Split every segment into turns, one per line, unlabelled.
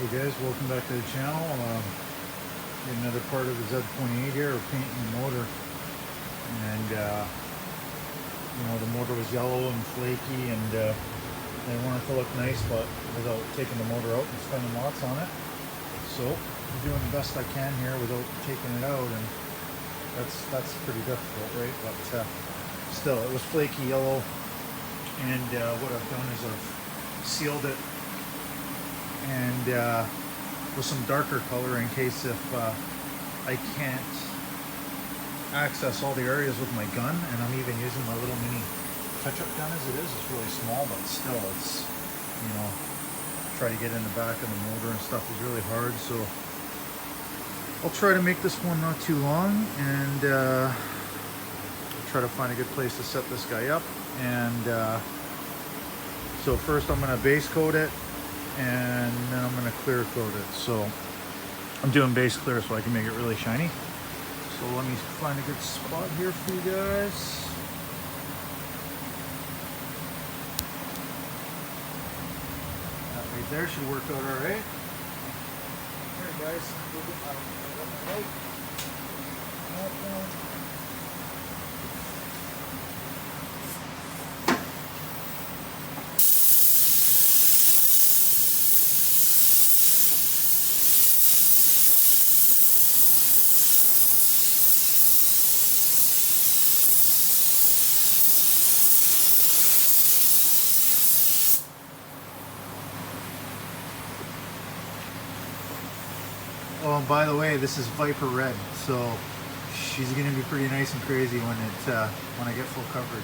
Hey guys, welcome back to the channel. Another part of the Z28 here. We're painting the motor, and you know, the motor was yellow and flaky, and I wanted to look nice, but without taking the motor out and spending lots on it. So I'm doing the best I can here without taking it out, and that's pretty difficult, right? But still, it was flaky yellow, and what I've done is I've sealed it and with some darker color in case if I can't access all the areas with my gun, and I'm even using my little mini touch-up gun as it is. It's really small, but still, it's, you know, try to get in the back of the motor and stuff is really hard. So I'll try to make this one not too long, and try to find a good place to set this guy up. And so first I'm going to base coat it, and then I'm going to clear coat it. So I'm doing base clear so I can make it really shiny. So let me find a good spot here for you guys. That right there should work out all right. Alright guys, we'll get my light. Oh, and by the way, this is Viper Red, so she's going to be pretty nice and crazy when I get full coverage.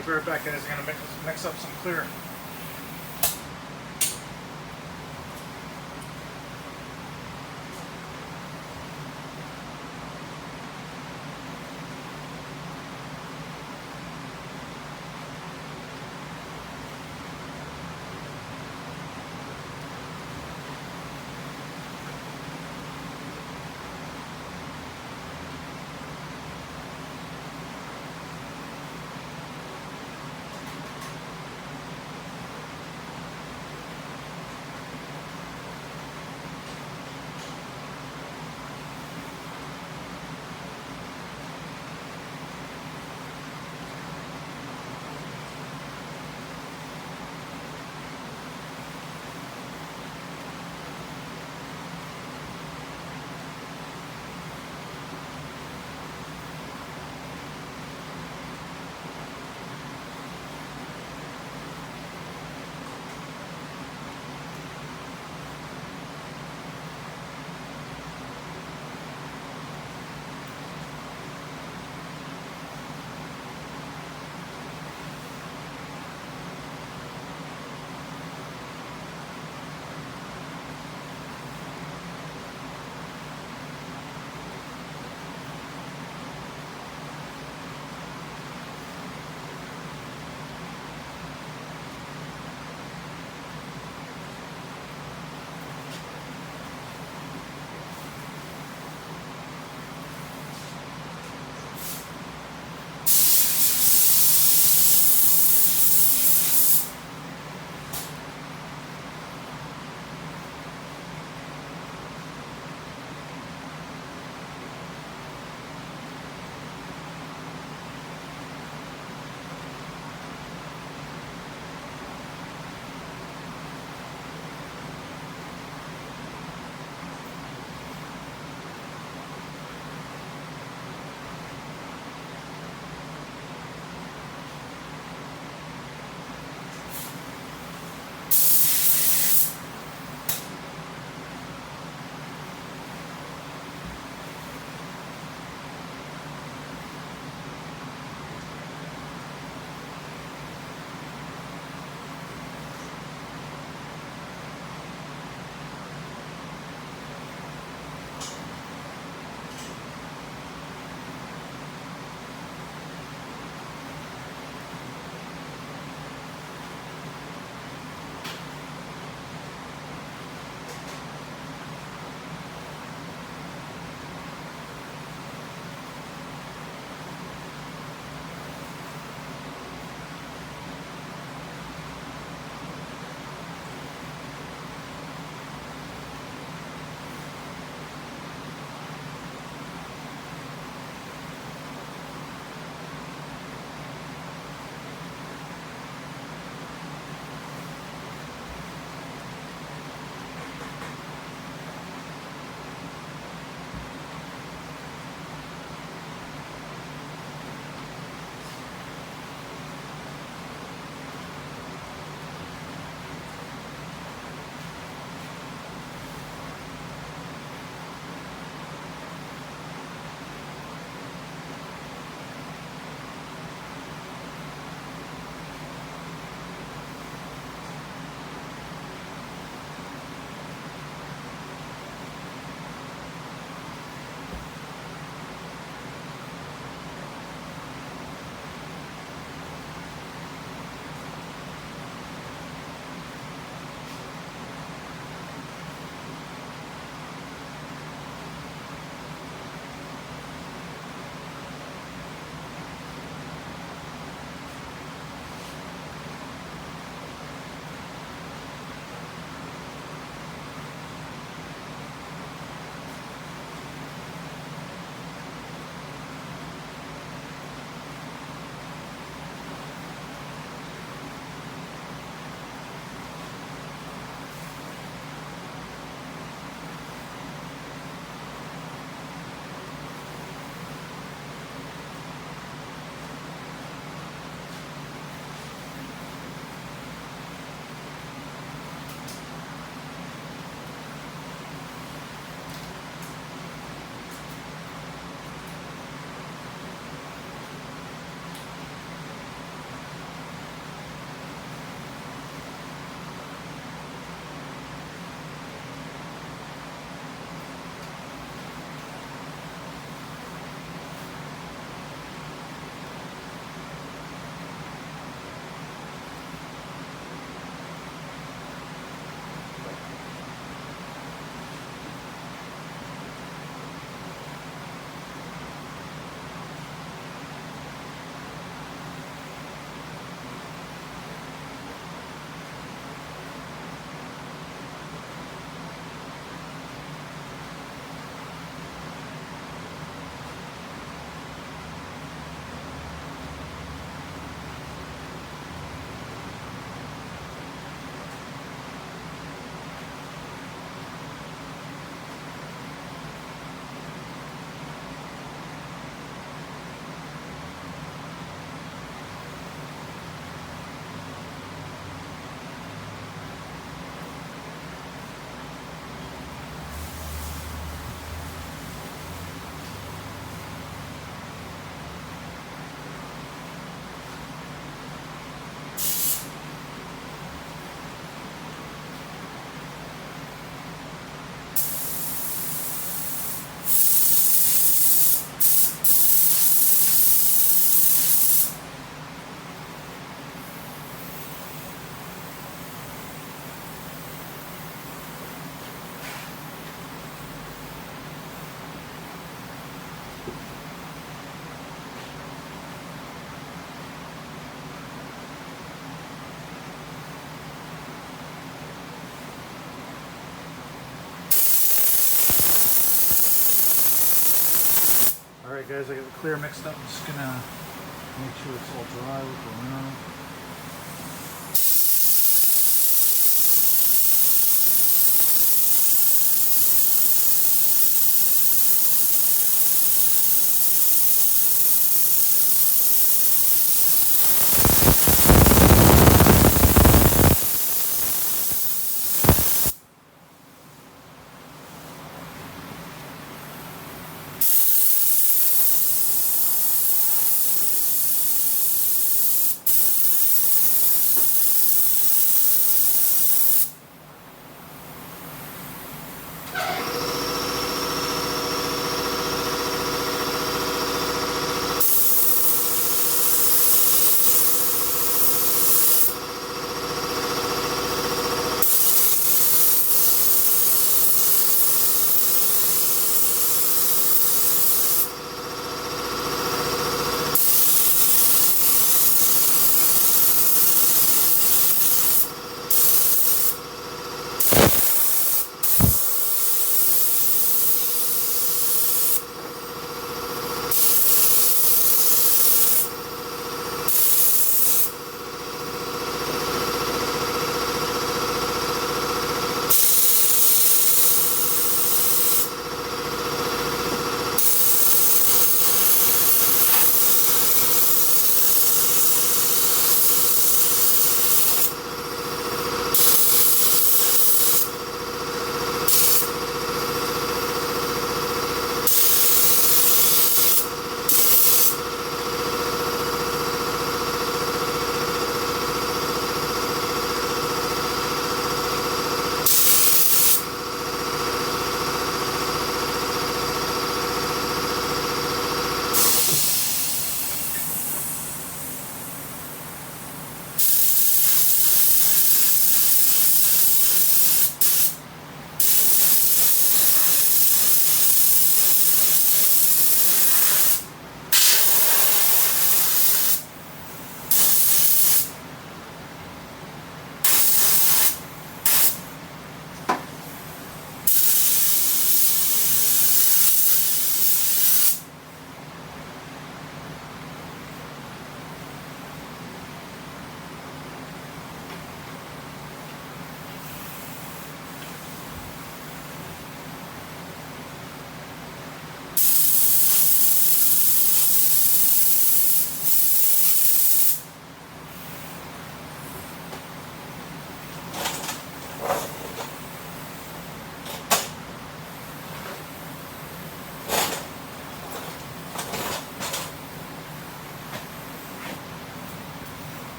I'll be right back, guys. I'm gonna mix up some clear. Alright guys, I got the clear mixed up. I'm just gonna make sure it's all dry, look around.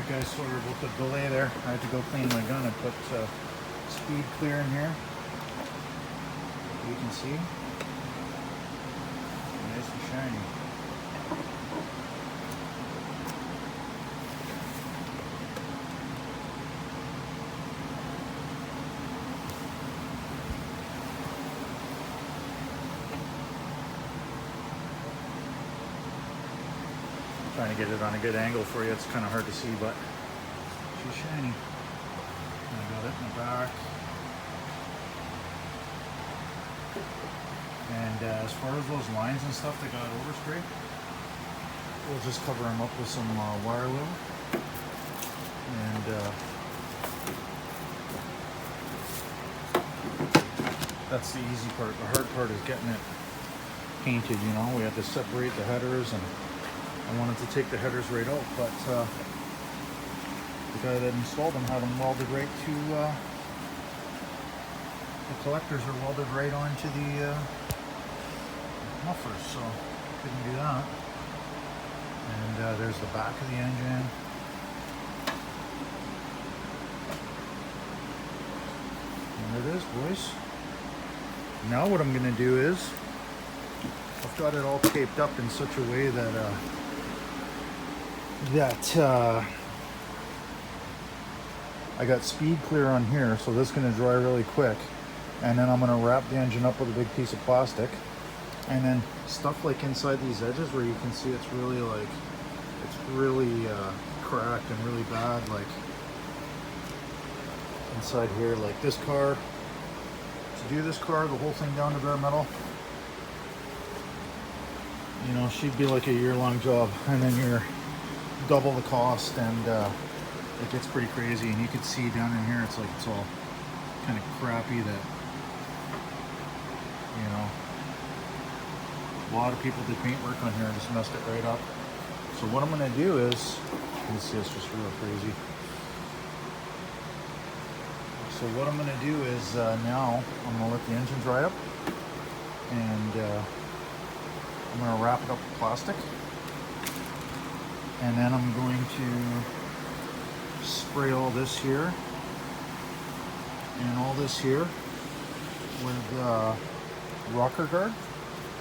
Alright guys, sorry about the delay there. I had to go clean my gun. I put speed clear in here. You can see. Nice and shiny. Trying to get it on a good angle for you. It's kind of hard to see, but she's shiny. I got it in the back. And as far as those lines and stuff that got overspray, we'll just cover them up with some wire lube. And that's the easy part. The hard part is getting it painted, you know. We had to separate the headers, and I wanted to take the headers right out, but the guy that installed them had them welded right to, the collectors are welded right onto the mufflers, so couldn't do that. And there's the back of the engine. And there it is, boys. Now what I'm going to do is, I've got it all taped up in such a way that I got speed clear on here, so this is going to dry really quick. And then I'm going to wrap the engine up with a big piece of plastic. And then stuff like inside these edges where you can see it's really like, it's really cracked and really bad, like inside here, like this car, to do this car, the whole thing down to bare metal, you know, she'd be like a year-long job, and then you're double the cost, and it gets pretty crazy. And you can see down in here, it's like it's all kind of crappy, that, you know, a lot of people did paint work on here and just messed it right up. So what I'm going to do is, you can see it's just real crazy. So what I'm going to do is now I'm going to let the engine dry up, and I'm going to wrap it up with plastic, and then I'm going to spray all this here and all this here with rocker guard,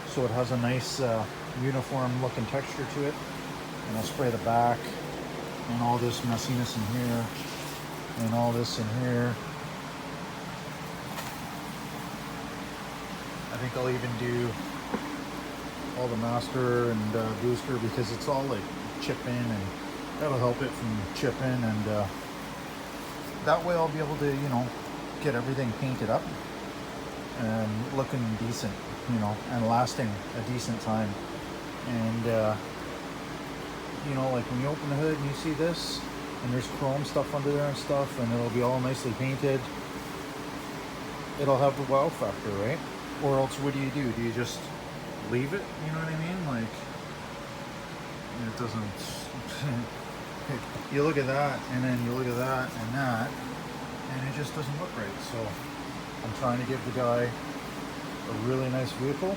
so it has a nice uniform look and texture to it. And I'll spray the back and all this messiness in here and all this in here. I think I'll even do all the master and booster, because it's all like chip in, and that'll help it from chipping, and that way I'll be able to, you know, get everything painted up and looking decent, you know, and lasting a decent time. And you know, like when you open the hood and you see this, and there's chrome stuff under there and stuff, and it'll be all nicely painted, it'll have the wow factor, right? Or else what do? Do you just leave it? You know what I mean? Like, it doesn't you look at that, and then you look at that and that, and it just doesn't look right. So I'm trying to give the guy a really nice vehicle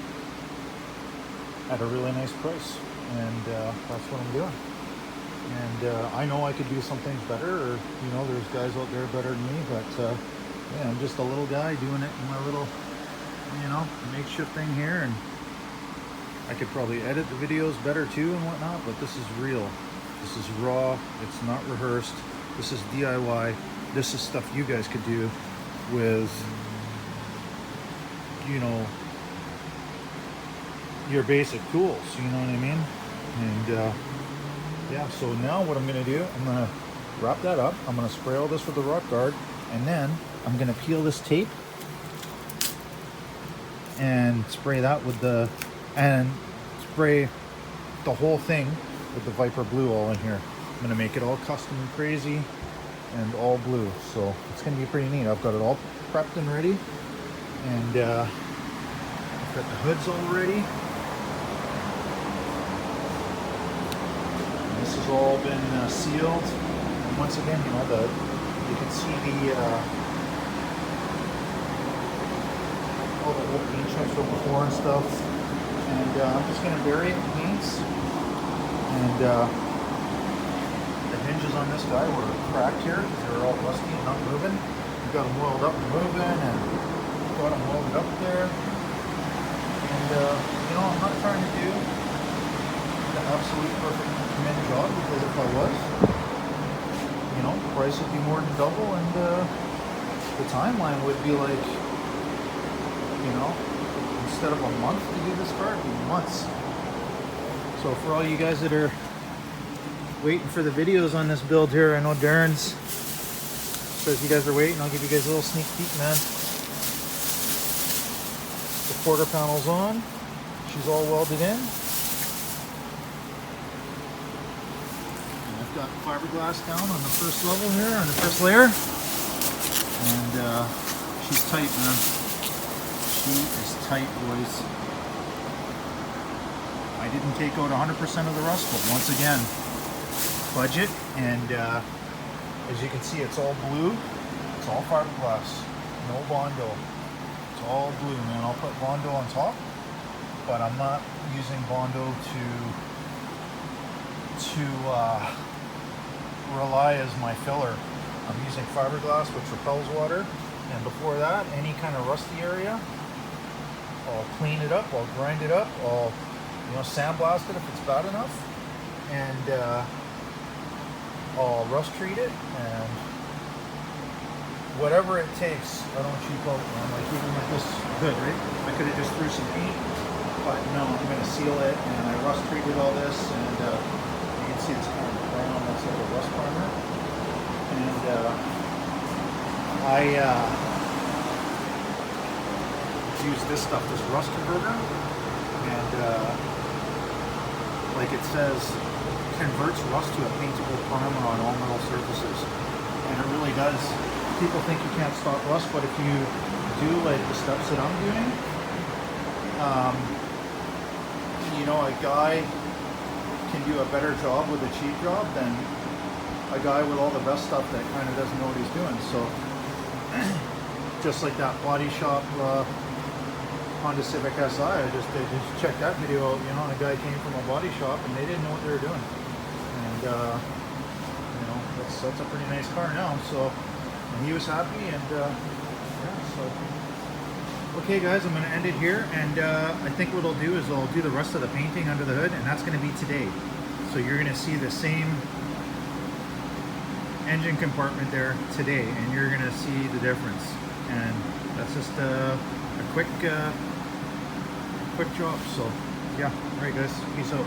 at a really nice price, and that's what I'm doing. And I know I could do some things better, or, you know, there's guys out there better than me, but yeah, I'm just a little guy doing it in my little, you know, makeshift thing here. And I could probably edit the videos better too and whatnot, but this is real. This is raw. It's not rehearsed. This is DIY. This is stuff you guys could do with, you know, your basic tools, you know what I mean? And yeah, so now what I'm going to do, I'm going to wrap that up. I'm going to spray all this with the rock guard, and then I'm going to peel this tape and spray that with the, and spray the whole thing with the Viper Blue all in here. I'm going to make it all custom and crazy and all blue, so it's going to be pretty neat. I've got it all prepped and ready, and I've got the hoods all ready. This has all been sealed. And once again, you know, you can see the all the old paint chips from before and stuff. And I'm just going to bury it in paints. And the hinges on this guy were cracked here because they were all rusty and not moving. We got them oiled up and moving, and got them welded up there. And you know, I'm not trying to do the absolute perfect mint job, because if I was, you know, the price would be more than double, and the timeline would be like, you know, instead of a month to do this car, it'd be months. So for all you guys that are waiting for the videos on this build here, I know Darren's says you guys are waiting. I'll give you guys a little sneak peek, man. The quarter panel's on. She's all welded in. And I've got fiberglass down on the first level here, on the first layer. And she's tight, man. She is tight, boys. I didn't take out 100% of the rust, but once again, budget. And as you can see, it's all blue. It's all fiberglass. No Bondo. It's all blue, man. I'll put Bondo on top, but I'm not using Bondo to rely as my filler. I'm using fiberglass, which repels water. And before that, any kind of rusty area, I'll clean it up, I'll grind it up, I'll, you know, sandblast it if it's bad enough, and I'll rust treat it, and whatever it takes. I don't cheap out, man. Like even with this hood, right? I could have just threw some paint, but no, I'm going to seal it, and I rust treated all this, and you can see it's kind of brown. That's like a rust primer, and I use this stuff, this rust converter, and like it says, converts rust to a paintable primer on all metal surfaces, and it really does. People think you can't stop rust, but if you do like the steps that I'm doing, you know, a guy can do a better job with a cheap job than a guy with all the best stuff that kind of doesn't know what he's doing. So just like that body shop Honda Civic Si, I just checked that video out, you know, and a guy came from a body shop and they didn't know what they were doing. And you know, that's a pretty nice car now. So, and he was happy, and yeah, so okay guys, I'm going to end it here, and I think what I'll do is I'll do the rest of the painting under the hood, and that's going to be today. So you're going to see the same engine compartment there today, and you're going to see the difference. And that's just a quick job. So yeah, all right guys, peace out.